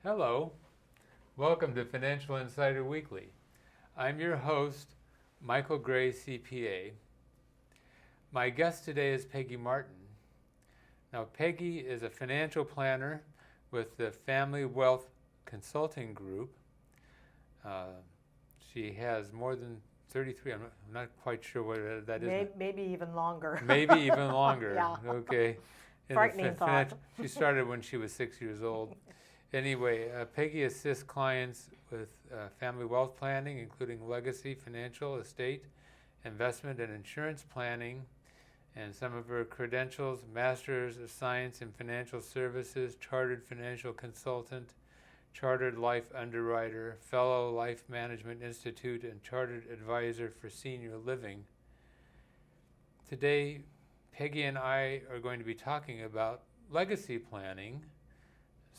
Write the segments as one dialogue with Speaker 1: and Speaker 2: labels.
Speaker 1: Hello, welcome to Financial Insider Weekly. I'm your host, Michael Gray, CPA. My guest today is Peggy Martin. Now, Peggy is a financial planner with the Family Wealth Consulting Group. She has more than 33, I'm not quite sure what that is.
Speaker 2: Maybe even longer.
Speaker 1: Maybe even longer.
Speaker 2: Yeah.
Speaker 1: Okay.
Speaker 2: Frightening thought.
Speaker 1: She started when she was 6 years old. Anyway, Peggy assists clients with family wealth planning, including legacy, financial, estate, investment, and insurance planning. And some of her credentials: Master's of Science in Financial Services, Chartered Financial Consultant, Chartered Life Underwriter, Fellow Life Management Institute, and Chartered Advisor for Senior Living. Today, Peggy and I are going to be talking about legacy planning,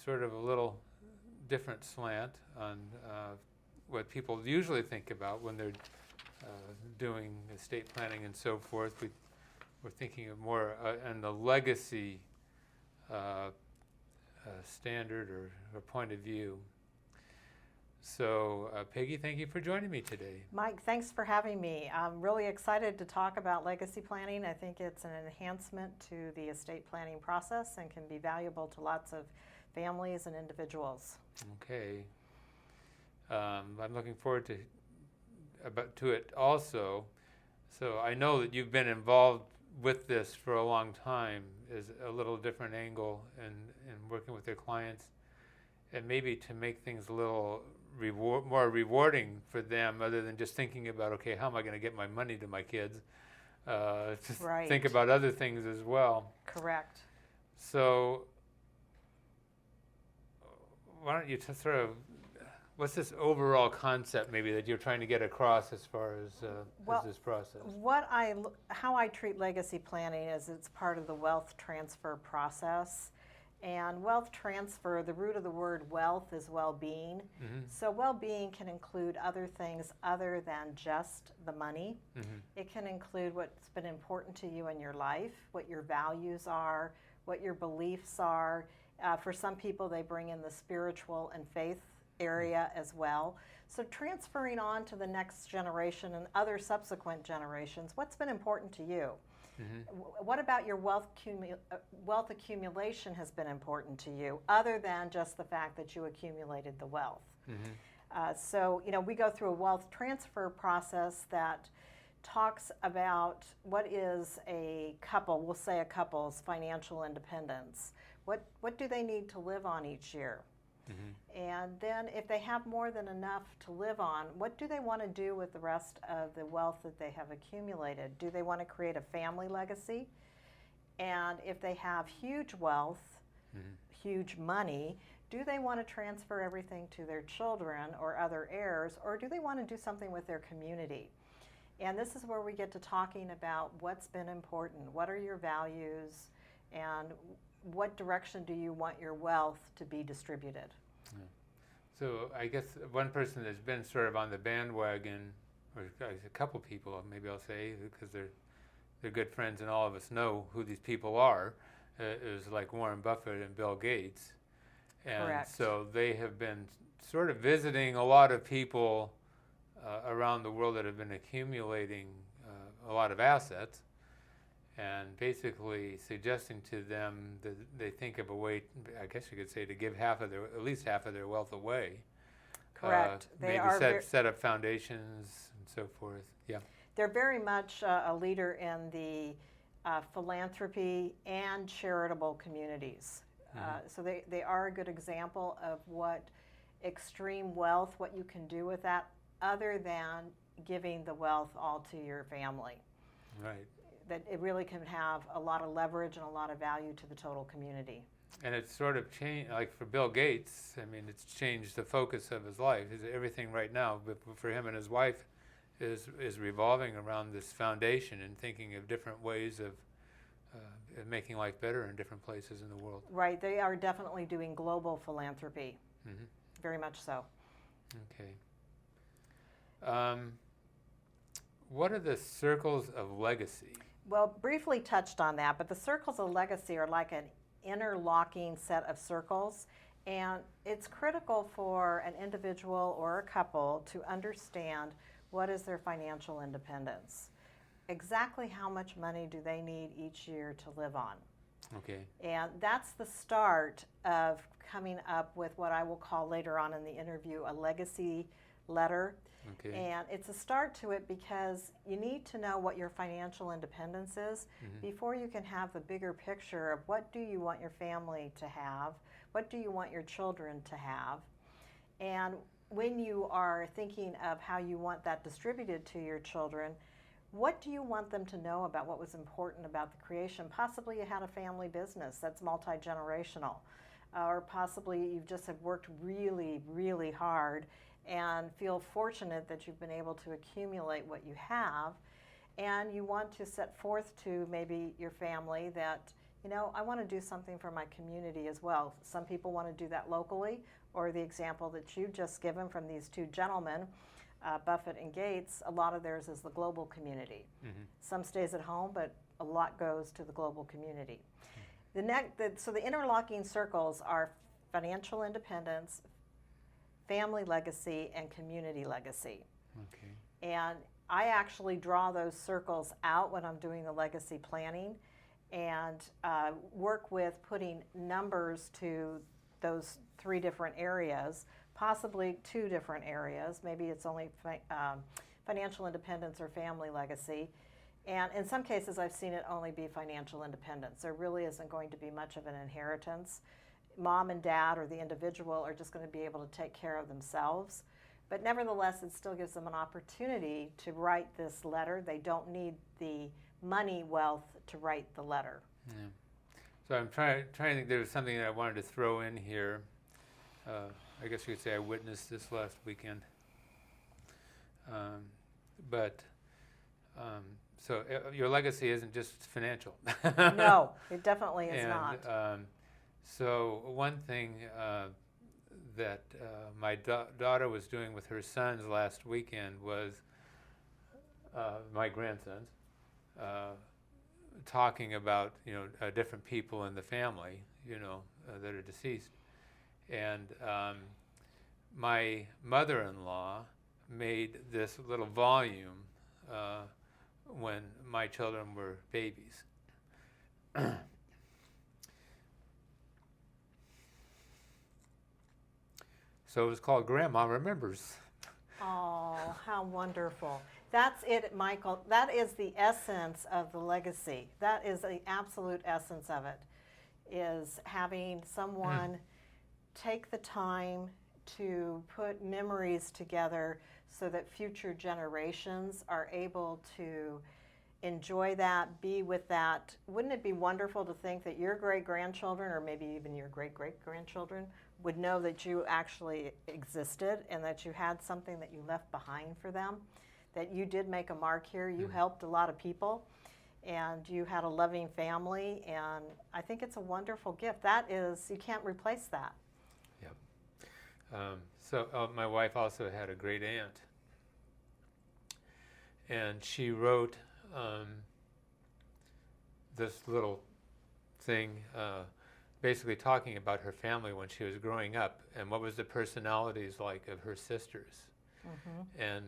Speaker 1: sort of a little different slant on what people usually think about when they're doing estate planning and so forth. We're thinking of more on the legacy standard or point of view. So, Peggy, thank you for joining me today.
Speaker 2: Mike, thanks for having me. I'm really excited to talk about legacy planning. I think it's an enhancement to the estate planning process and can be valuable to lots of families and individuals.
Speaker 1: Okay. I'm looking forward to it also. So I know that you've been involved with this for a long time. Is a little different angle in working with your clients, and maybe to make things a little more rewarding for them, other than just thinking about, okay, how am I going to get my money to my kids? Just
Speaker 2: Right.
Speaker 1: think about other things as well.
Speaker 2: Correct.
Speaker 1: So why don't you sort of, what's this overall concept maybe that you're trying to get across as far as this process?
Speaker 2: How I treat legacy planning is it's part of the wealth transfer process. And wealth transfer, the root of the word wealth is well-being.
Speaker 1: Mm-hmm.
Speaker 2: So well-being can include other things other than just the money.
Speaker 1: Mm-hmm.
Speaker 2: It can include what's been important to you in your life, what your values are, what your beliefs are. For some people, they bring in the spiritual and faith area as well. So transferring on to the next generation and other subsequent generations, what's been important to you? Mm-hmm. What about your wealth accumulation has been important to you, other than just the fact that you accumulated the wealth? Mm-hmm. So, we go through a wealth transfer process that talks about what is a couple, we'll say a couple's financial independence. What do they need to live on each year? Mm-hmm. And then if they have more than enough to live on, what do they want to do with the rest of the wealth that they have accumulated? Do they want to create a family legacy? And if they have huge wealth, mm-hmm. huge money, do they want to transfer everything to their children or other heirs, or do they want to do something with their community? And this is where we get to talking about what's been important, what are your values, and what direction do you want your wealth to be distributed?
Speaker 1: Yeah. So I guess one person that's been sort of on the bandwagon, or a couple people, maybe I'll say, because they're good friends and all of us know who these people are, is like Warren Buffett and Bill Gates. And
Speaker 2: Correct.
Speaker 1: So they have been sort of visiting a lot of people around the world that have been accumulating a lot of assets, and basically suggesting to them that they think of a way, I guess you could say, to give at least half of their wealth away.
Speaker 2: Correct.
Speaker 1: Maybe set up foundations and so forth. Yeah.
Speaker 2: They're very much a leader in the philanthropy and charitable communities. Mm-hmm. So they are a good example of what extreme wealth, what you can do with that, other than giving the wealth all to your family.
Speaker 1: Right.
Speaker 2: That it really can have a lot of leverage and a lot of value to the total community.
Speaker 1: And it's sort of changed, like for Bill Gates, I mean, it's changed the focus of his life. Everything right now, but for him and his wife, is revolving around this foundation and thinking of different ways of making life better in different places in the world.
Speaker 2: Right, they are definitely doing global philanthropy,
Speaker 1: mm-hmm.
Speaker 2: very much so.
Speaker 1: Okay. What are the circles of legacy?
Speaker 2: Well, briefly touched on that, but the circles of legacy are like an interlocking set of circles, And it's critical for an individual or a couple to understand what is their financial independence. Exactly how much money do they need each year to live on?
Speaker 1: Okay.
Speaker 2: And that's the start of coming up with what I will call later on in the interview a legacy letter.
Speaker 1: Okay.
Speaker 2: And it's a start to it because you need to know what your financial independence is before you can have the bigger picture of what do you want your family to have, what do you want your children to have. And when you are thinking of how you want that distributed to your children, what do you want them to know about what was important about the creation? Possibly you had a family business that's multi-generational, or possibly you just have worked really, really hard and feel fortunate that you've been able to accumulate what you have, and you want to set forth to maybe your family that, you know, I want to do something for my community as well. Some people want to do that locally, or the example that you've just given from these two gentlemen, Buffett and Gates, a lot of theirs is the global community. Some stays at home, but a lot goes to the global community. So the interlocking circles are financial independence, family legacy, and community legacy.
Speaker 1: Okay.
Speaker 2: And I actually draw those circles out when I'm doing the legacy planning and work with putting numbers to those 3 different areas, possibly 2 different areas. Maybe it's only financial independence or family legacy. And in some cases, I've seen it only be financial independence. There really isn't going to be much of an inheritance. Mom and dad or the individual are just going to be able to take care of themselves. But nevertheless, it still gives them an opportunity to write this letter. They don't need the money wealth to write the letter.
Speaker 1: Yeah. So I'm trying to think. There was something that I wanted to throw in here. I guess you could say I witnessed this last weekend. So your legacy isn't just financial.
Speaker 2: No, it definitely is not.
Speaker 1: So one thing that my daughter was doing with her sons last weekend was my grandsons talking about different people in the family that are deceased, and my mother-in-law made this little volume when my children were babies. So it was called Grandma Remembers.
Speaker 2: Oh, how wonderful. That's it, Michael. That is the essence of the legacy. That is the absolute essence of it, is having someone take the time to put memories together so that future generations are able to enjoy that, be with that. Wouldn't it be wonderful to think that your great-grandchildren, or maybe even your great-great-grandchildren, would know that you actually existed and that you had something that you left behind for them, that you did make a mark here, you helped a lot of people, and you had a loving family, and I think it's a wonderful gift. That is, you can't replace that.
Speaker 1: Yep. So my wife also had a great aunt, and she wrote this little thing basically talking about her family when she was growing up and what was the personalities like of her sisters, and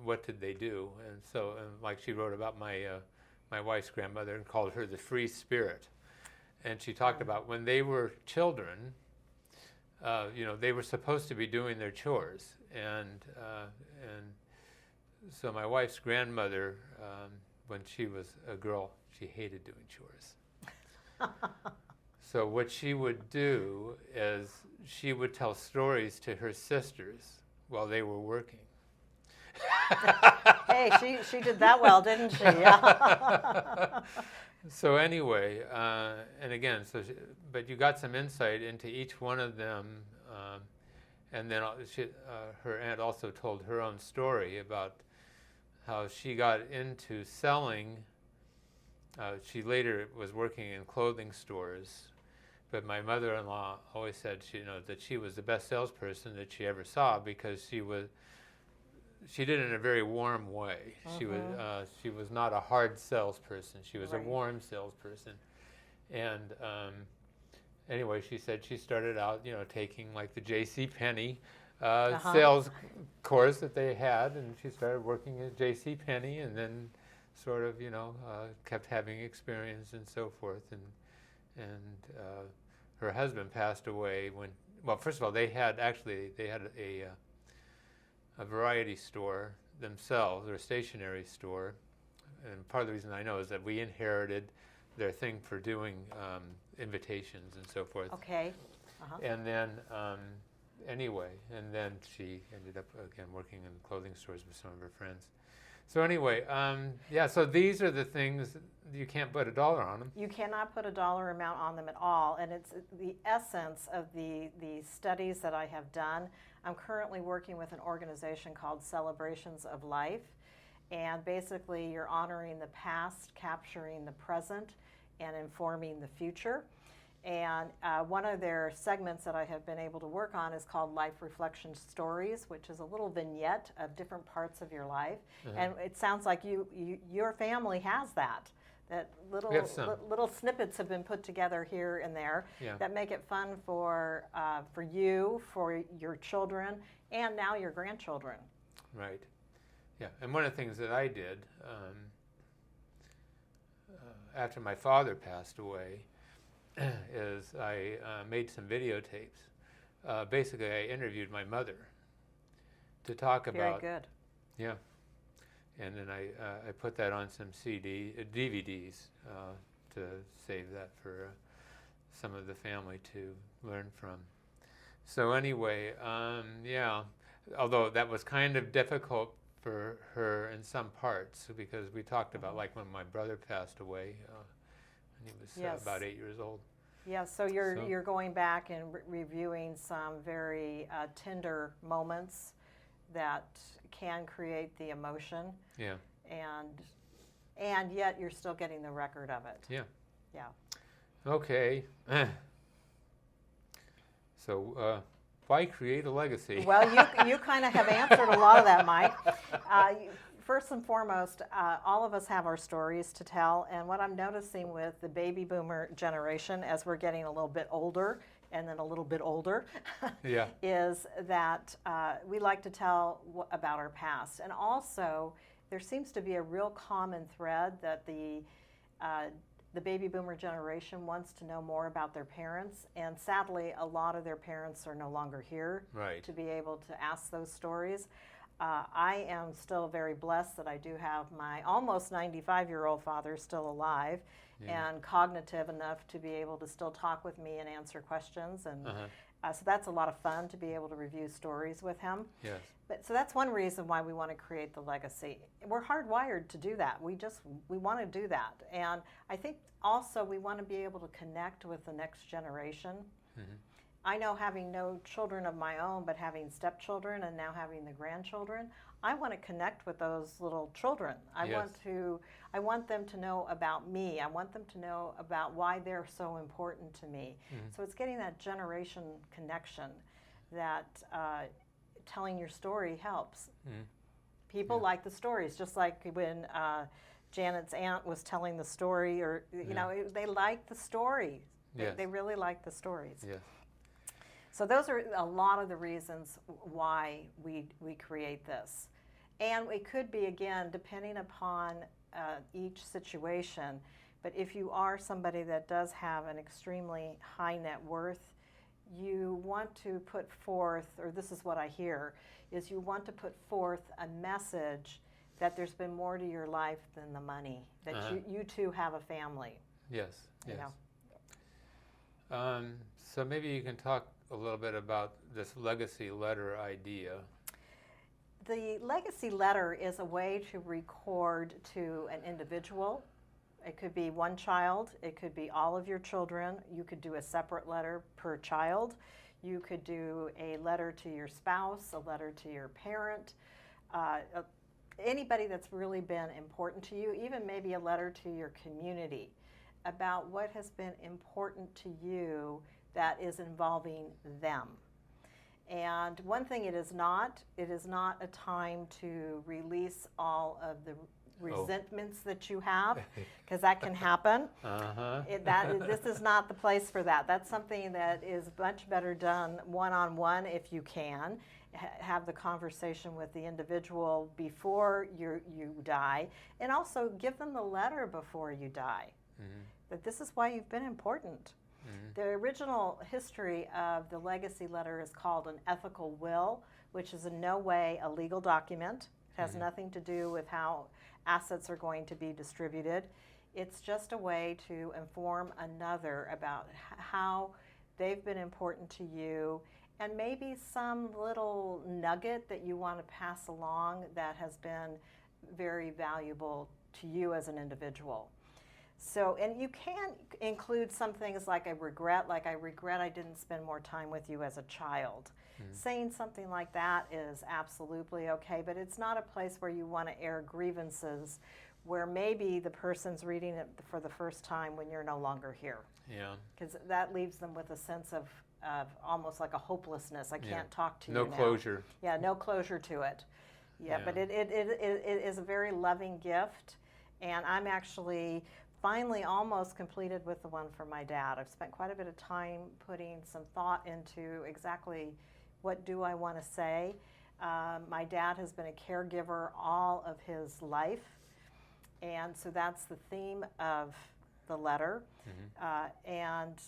Speaker 1: what did they do. And so like she wrote about my wife's grandmother and called her the free spirit, and she talked about when they were children, they were supposed to be doing their chores, and so my wife's grandmother, when she was a girl, she hated doing chores. So what she would do is she would tell stories to her sisters while they were working.
Speaker 2: Hey, she did that well, didn't she? Yeah.
Speaker 1: So anyway, and again, but you got some insight into each one of them, and then her aunt also told her own story about how she got into selling. She later was working in clothing stores, but my mother-in-law always said that she was the best salesperson that she ever saw because she did it in a very warm way. She was not a hard salesperson. She was a warm salesperson, and anyway, she said she started out, taking like the J.C. Penney
Speaker 2: Uh-huh.
Speaker 1: sales course that they had, and she started working at J.C. Penney, and then sort of, kept having experience and so forth, and her husband passed away when. Well, first of all, they had a variety store themselves, or a stationery store, and part of the reason I know is that we inherited their thing for doing invitations and so forth.
Speaker 2: Okay. Uh-huh.
Speaker 1: And then, anyway, and then she ended up again working in clothing stores with some of her friends. So anyway, so these are the things, you can't put a dollar on them.
Speaker 2: You cannot put a dollar amount on them at all, and it's the essence of the studies that I have done. I'm currently working with an organization called Celebrations of Life, and basically you're honoring the past, capturing the present, and informing the future. And one of their segments that I have been able to work on is called Life Reflection Stories, which is a little vignette of different parts of your life.
Speaker 1: Uh-huh.
Speaker 2: And it sounds like your family has that little
Speaker 1: We have some.
Speaker 2: little snippets have been put together here and there
Speaker 1: Yeah.
Speaker 2: that make it fun for you, for your children, and now your grandchildren.
Speaker 1: Right. Yeah. And one of the things that I did after my father passed away is I made some videotapes. Basically, I interviewed my mother to talk about.
Speaker 2: Very good.
Speaker 1: Yeah. And then I put that on some DVDs to save that for some of the family to learn from. So anyway, although that was kind of difficult for her in some parts, because we talked about like when my brother passed away, and he was
Speaker 2: Yes.
Speaker 1: about 8 years old.
Speaker 2: Yeah, so you're going back and reviewing some very tender moments that can create the emotion.
Speaker 1: Yeah.
Speaker 2: And yet you're still getting the record of it.
Speaker 1: Yeah.
Speaker 2: Yeah.
Speaker 1: Okay. So why create a legacy?
Speaker 2: Well, you kind of have answered a lot of that, Mike. First and foremost, all of us have our stories to tell, and what I'm noticing with the baby boomer generation, as we're getting a little bit older and then a little bit older,
Speaker 1: Yeah.
Speaker 2: is that we like to tell about our past. And also, there seems to be a real common thread that the baby boomer generation wants to know more about their parents, and sadly, a lot of their parents are no longer here
Speaker 1: Right.
Speaker 2: to be able to ask those stories. I am still very blessed that I do have my almost 95-year-old father still alive and cognitive enough to be able to still talk with me and answer questions. And so that's a lot of fun to be able to review stories with him.
Speaker 1: Yes.
Speaker 2: So that's one reason why we want to create the legacy. We're hardwired to do that. We want to do that. And I think also we want to be able to connect with the next generation.
Speaker 1: Mm-hmm.
Speaker 2: I know, having no children of my own, but having stepchildren and now having the grandchildren, I want to connect with those little children. I want them to know about me. I want them to know about why they're so important to me.
Speaker 1: Mm-hmm.
Speaker 2: So it's getting that generation connection that telling your story helps.
Speaker 1: Mm-hmm.
Speaker 2: People like the stories, just like when Janet's aunt was telling the story, or they like the story.
Speaker 1: Yes.
Speaker 2: They really like the stories.
Speaker 1: Yes.
Speaker 2: So those are a lot of the reasons why we create this. And it could be, again, depending upon each situation, but if you are somebody that does have an extremely high net worth, you want to put forth, or this is what I hear, is you want to put forth a message that there's been more to your life than the money, that you too have a family.
Speaker 1: Yes. Yes.
Speaker 2: You know?
Speaker 1: So maybe you can talk a little bit about this legacy letter idea.
Speaker 2: The legacy letter is a way to record to an individual. It could be one child, it could be all of your children. You could do a separate letter per child. You could do a letter to your spouse, a letter to your parent, anybody that's really been important to you, even maybe a letter to your community about what has been important to you that is involving them. And one thing it is not a time to release all of resentments that you have, because that can happen.
Speaker 1: Uh-huh.
Speaker 2: This is not the place for that. That's something that is much better done one-on-one if you can. Have the conversation with the individual before you die, and also give them the letter before you die.
Speaker 1: Mm-hmm.
Speaker 2: That this is why you've been important.
Speaker 1: Mm-hmm.
Speaker 2: The original history of the legacy letter is called an ethical will, which is in no way a legal document. It has nothing to do with how assets are going to be distributed. It's just a way to inform another about how they've been important to you, and maybe some little nugget that you want to pass along that has been very valuable to you as an individual. So, and you can include some things like I regret I didn't spend more time with you as a child. Saying something like that is absolutely okay, but it's not a place where you want to air grievances where maybe the person's reading it for the first time when you're no longer here.
Speaker 1: Yeah.
Speaker 2: Because that leaves them with a sense of almost like a hopelessness. I can't talk to you
Speaker 1: No
Speaker 2: now.
Speaker 1: closure.
Speaker 2: Yeah, no closure to it. Yeah,
Speaker 1: Yeah.
Speaker 2: but it is a very loving gift, and I'm actually finally almost completed with the one for my dad. I've spent quite a bit of time putting some thought into exactly what do I want to say. My dad has been a caregiver all of his life, and so that's the theme of the letter. And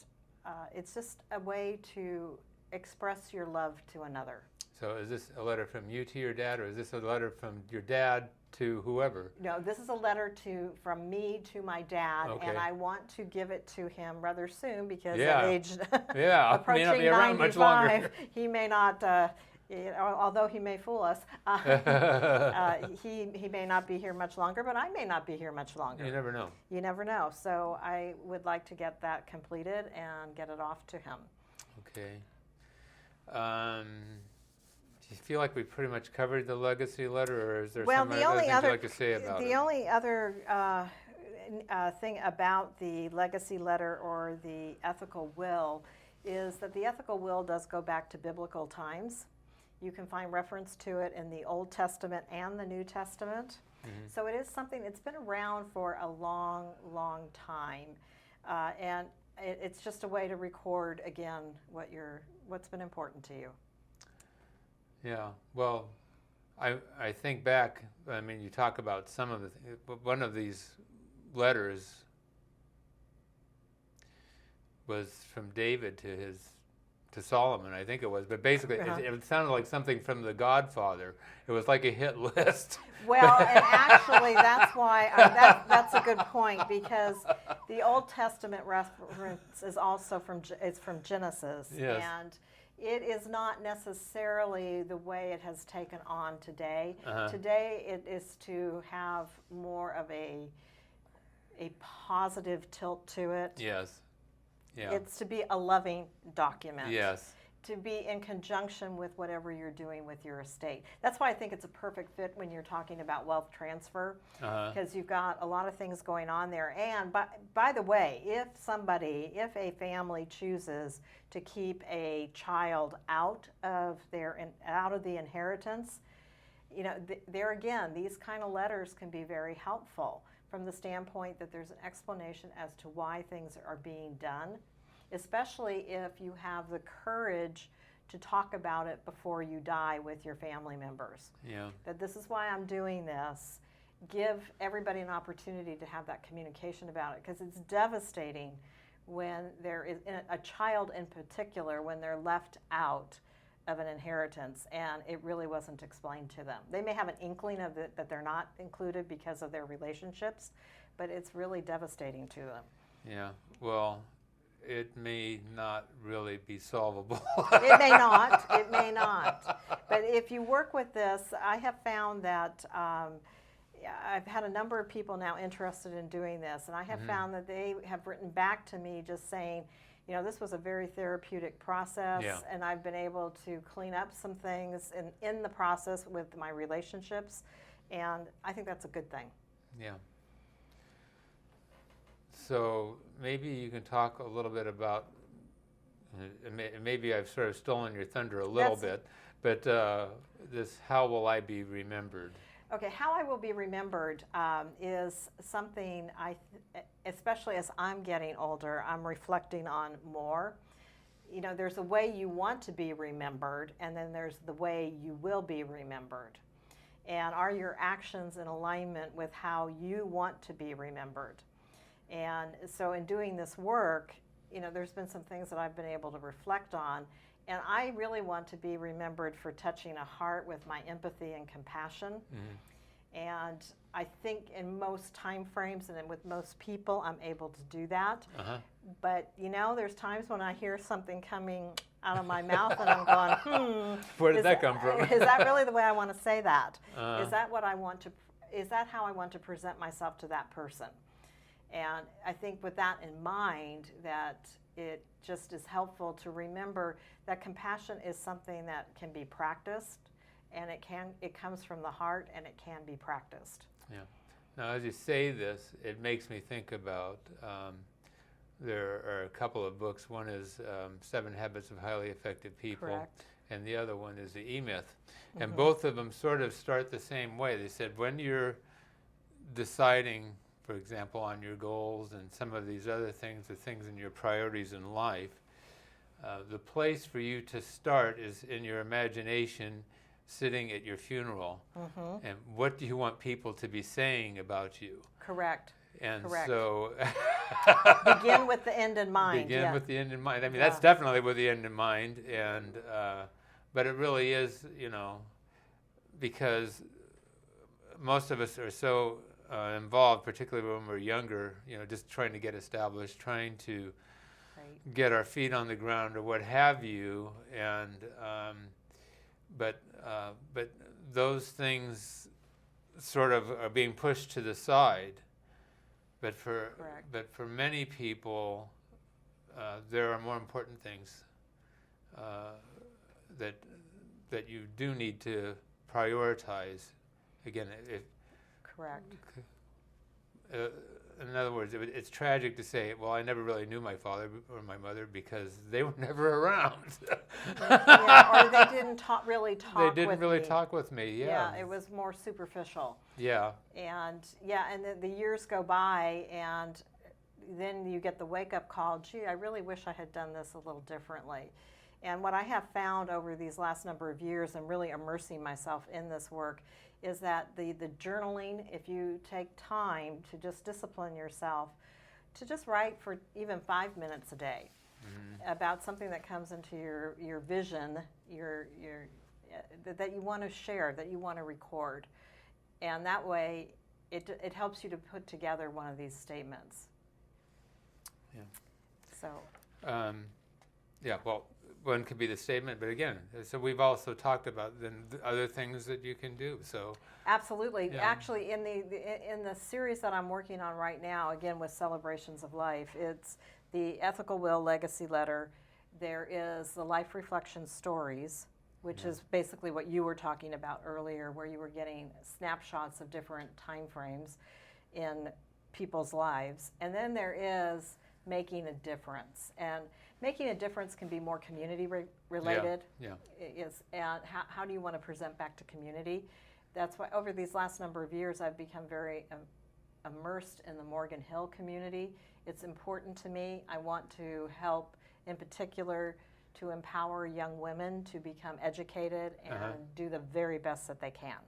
Speaker 2: it's just a way to express your love to another.
Speaker 1: So is this a letter from you to your dad, or is this a letter from your dad to whoever?
Speaker 2: No, this is a letter from me to my dad,
Speaker 1: Okay.
Speaker 2: and I want to give it to him rather soon because
Speaker 1: Yeah.
Speaker 2: at age
Speaker 1: Yeah,
Speaker 2: approaching
Speaker 1: may not be around much longer.
Speaker 2: 95, he may not, although he may fool us, he may not be here much longer, but I may not be here much longer.
Speaker 1: You never know.
Speaker 2: You never know. So I would like to get that completed and get it off to him.
Speaker 1: Okay. Do you feel like we pretty much covered the legacy letter, or is there some other things you'd like to say about it?
Speaker 2: The only other thing about the legacy letter or the ethical will is that the ethical will does go back to biblical times. You can find reference to it in the Old Testament and the New Testament. So it is something that's been around for a long, long time. And it's just a way to record, again, what's been important to you.
Speaker 1: Yeah, well, I think back, I mean, you talk about some of the one of these letters was from David to Solomon, I think it was, but basically it sounded like something from The Godfather. It was like a hit list.
Speaker 2: Well, and actually that's why, that's a good point, because the Old Testament reference is also from Genesis.
Speaker 1: Yes.
Speaker 2: And it is not necessarily the way it has taken on today. Today it is to have more of a positive tilt to it.
Speaker 1: Yes. Yeah.
Speaker 2: It's to be a loving document.
Speaker 1: Yes.
Speaker 2: To be in conjunction with whatever you're doing with your estate. That's why I think it's a perfect fit when you're talking about wealth transfer, because you've got a lot of things going on there. And by the way, if a family chooses to keep a child out of the inheritance, there again, these kind of letters can be very helpful from the standpoint that there's an explanation as to why things are being done, especially if you have the courage to talk about it before you die with your family members.
Speaker 1: Yeah.
Speaker 2: That this is why I'm doing this. Give everybody an opportunity to have that communication about it, because it's devastating when there is a child in particular, when they're left out of an inheritance and it really wasn't explained to them. They may have an inkling of it, that they're not included because of their relationships, but it's really devastating to them.
Speaker 1: Yeah. Well, it may not really be solvable.
Speaker 2: It may not. It may not. But if you work with this, I have found that I've had a number of people now interested in doing this, and I have found that they have written back to me just saying, this was a very therapeutic process, and I've been able to clean up some things in the process with my relationships, and I think that's a good thing.
Speaker 1: Yeah. So maybe you can talk a little bit about, maybe I've sort of stolen your thunder a little bit, but this "How Will I Be Remembered?"
Speaker 2: Okay, how I will be remembered is something especially as I'm getting older, I'm reflecting on more. You know, there's a way you want to be remembered, and then there's the way you will be remembered. And are your actions in alignment with how you want to be remembered? And so in doing this work, you know, there's been some things that I've been able to reflect on, and I really want to be remembered for touching a heart with my empathy and compassion. Mm-hmm. And I think in most time frames and with most people, I'm able to do that. Uh-huh. But, you know, there's times when I hear something coming out of my mouth and I'm going,
Speaker 1: where did that come from?
Speaker 2: Is that really the way I want to say that? Is that what I want to, is that how I want to present myself to that person? And I think with that in mind, that it just is helpful to remember that compassion is something that can be practiced, and it comes from the heart, and it can be practiced.
Speaker 1: Yeah. Now, as you say this, it makes me think about there are a couple of books. One is 7 Habits of Highly Effective People.
Speaker 2: Correct.
Speaker 1: And the other one is the E-Myth.
Speaker 2: Mm-hmm.
Speaker 1: And both of them sort of start the same way. They said when you're deciding, for example, on your goals and some of these other things, the things in your priorities in life, the place for you to start is in your imagination, sitting at your funeral. Mm-hmm. And what do you want people to be saying about you?
Speaker 2: Correct.
Speaker 1: And
Speaker 2: Correct.
Speaker 1: so
Speaker 2: begin with the end in mind.
Speaker 1: Begin with the end in mind. I mean, that's definitely with the end in mind. And but it really is, you know, because most of us are so involved, particularly when we're younger, you know, just trying to get established, trying to get our feet on the ground or what have you. And but those things sort of are being pushed to the side. But for many people, there are more important things that you do need to prioritize. Again,
Speaker 2: correct.
Speaker 1: In other words, it's tragic to say, well, I never really knew my father or my mother because they were never around.
Speaker 2: Or they didn't really talk with me.
Speaker 1: They didn't really talk with me,
Speaker 2: Yeah, it was more superficial.
Speaker 1: Yeah.
Speaker 2: And then the years go by, and then you get the wake-up call, gee, I really wish I had done this a little differently. And what I have found over these last number of years and really immersing myself in this work is that the journaling, if you take time to just discipline yourself, to just write for even 5 minutes a day about something that comes into your vision, that you want to share, that you want to record. And that way, it helps you to put together one of these statements.
Speaker 1: Yeah.
Speaker 2: So.
Speaker 1: Well, one could be the statement, but again, so we've also talked about the other things that you can do. So.
Speaker 2: Absolutely.
Speaker 1: Yeah.
Speaker 2: Actually, in the series that I'm working on right now, again with Celebrations of Life, it's the Ethical Will Legacy Letter. There is the Life Reflection Stories, which is basically what you were talking about earlier, where you were getting snapshots of different time frames in people's lives. And then there is Making a Difference. And making a difference can be more community related.
Speaker 1: Yeah.
Speaker 2: And how do you want to present back to community? That's why over these last number of years, I've become very immersed in the Morgan Hill community. It's important to me. I want to help, in particular, to empower young women to become educated and do the very best that they can.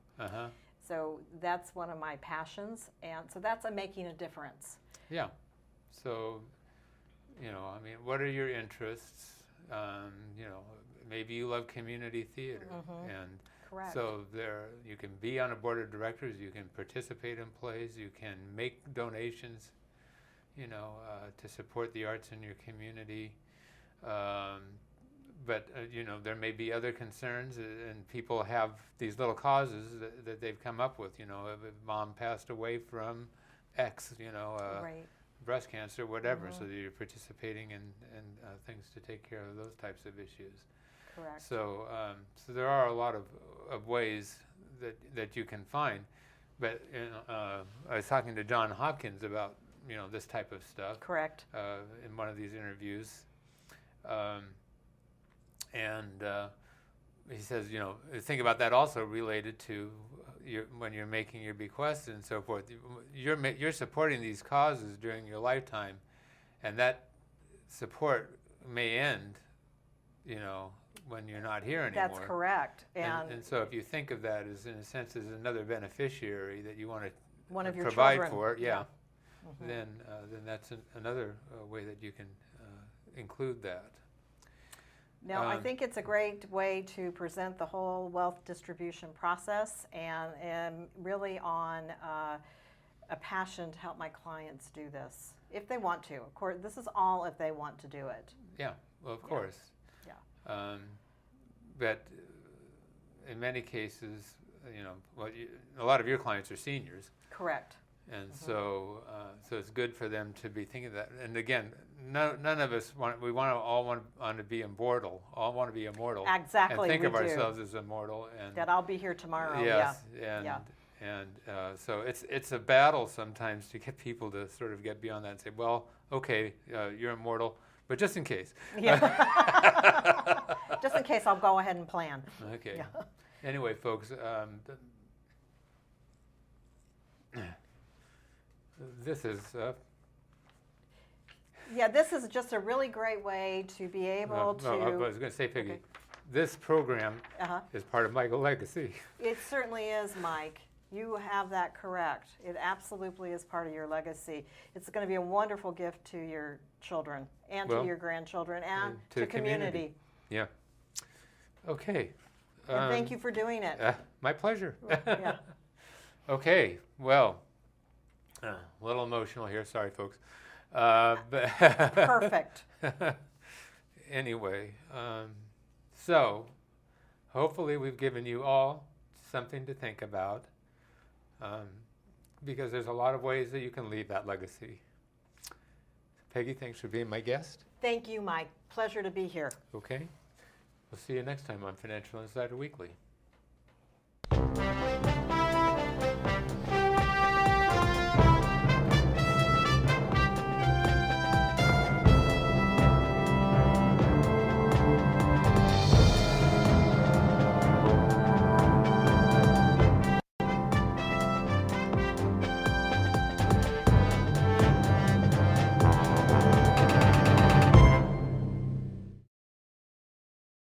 Speaker 2: So that's one of my passions, and so that's making a difference.
Speaker 1: Yeah. So, you know, I mean, what are your interests? You know, maybe you love community theater, and
Speaker 2: Correct.
Speaker 1: So there you can be on a board of directors, you can participate in plays, you can make donations, you know, to support the arts in your community. But you know, there may be other concerns, and people have these little causes that they've come up with. You know, if mom passed away from X, you know, breast cancer, whatever, so that you're participating in things to take care of those types of issues.
Speaker 2: Correct.
Speaker 1: So, so there are a lot of ways that you can find. But I was talking to John Hopkins about, you know, this type of stuff.
Speaker 2: Correct.
Speaker 1: In one of these interviews. he says, think about that also related to when you're making your bequests and so forth. You're supporting these causes during your lifetime, and that support may end, when you're not here anymore.
Speaker 2: That's correct.
Speaker 1: And so if you think of that as, in a sense, as another beneficiary that you want to
Speaker 2: one of your
Speaker 1: provide
Speaker 2: children.
Speaker 1: for,
Speaker 2: Mm-hmm.
Speaker 1: then that's another way that you can include that.
Speaker 2: Now, I think it's a great way to present the whole wealth distribution process, and really on a passion to help my clients do this, if they want to. Of course, this is all if they want to do it.
Speaker 1: Yeah, well, of course.
Speaker 2: Yeah.
Speaker 1: But in many cases, a lot of your clients are seniors.
Speaker 2: Correct.
Speaker 1: And so it's good for them to be thinking that. And again, none of us want to be immortal. All want to be immortal.
Speaker 2: Exactly.
Speaker 1: And think
Speaker 2: we
Speaker 1: of
Speaker 2: do.
Speaker 1: ourselves as immortal. And
Speaker 2: That I'll be here tomorrow.
Speaker 1: yes.
Speaker 2: Yeah.
Speaker 1: And so it's a battle sometimes to get people to sort of get beyond that and say, well, okay, you're immortal, but just in case.
Speaker 2: Yeah. Just in case, I'll go ahead and plan.
Speaker 1: Okay.
Speaker 2: Yeah.
Speaker 1: Anyway, folks. This is.
Speaker 2: Yeah, this is just a really great way to be able to.
Speaker 1: I was going to say, Peggy,
Speaker 2: Okay.
Speaker 1: this program is part of Michael Legacy.
Speaker 2: It certainly is, Mike. You have that correct. It absolutely is part of your legacy. It's going to be a wonderful gift to your children and to your grandchildren and
Speaker 1: to
Speaker 2: to
Speaker 1: the community.
Speaker 2: community.
Speaker 1: Yeah. Okay.
Speaker 2: And thank you for doing it.
Speaker 1: My pleasure.
Speaker 2: Yeah.
Speaker 1: Okay. Well, a little emotional here. Sorry, folks. But
Speaker 2: Perfect.
Speaker 1: Anyway, so hopefully we've given you all something to think about, because there's a lot of ways that you can leave that legacy. Peggy, thanks for being my guest.
Speaker 2: Thank you, Mike. Pleasure to be here.
Speaker 1: Okay. We'll see you next time on Financial Insider Weekly.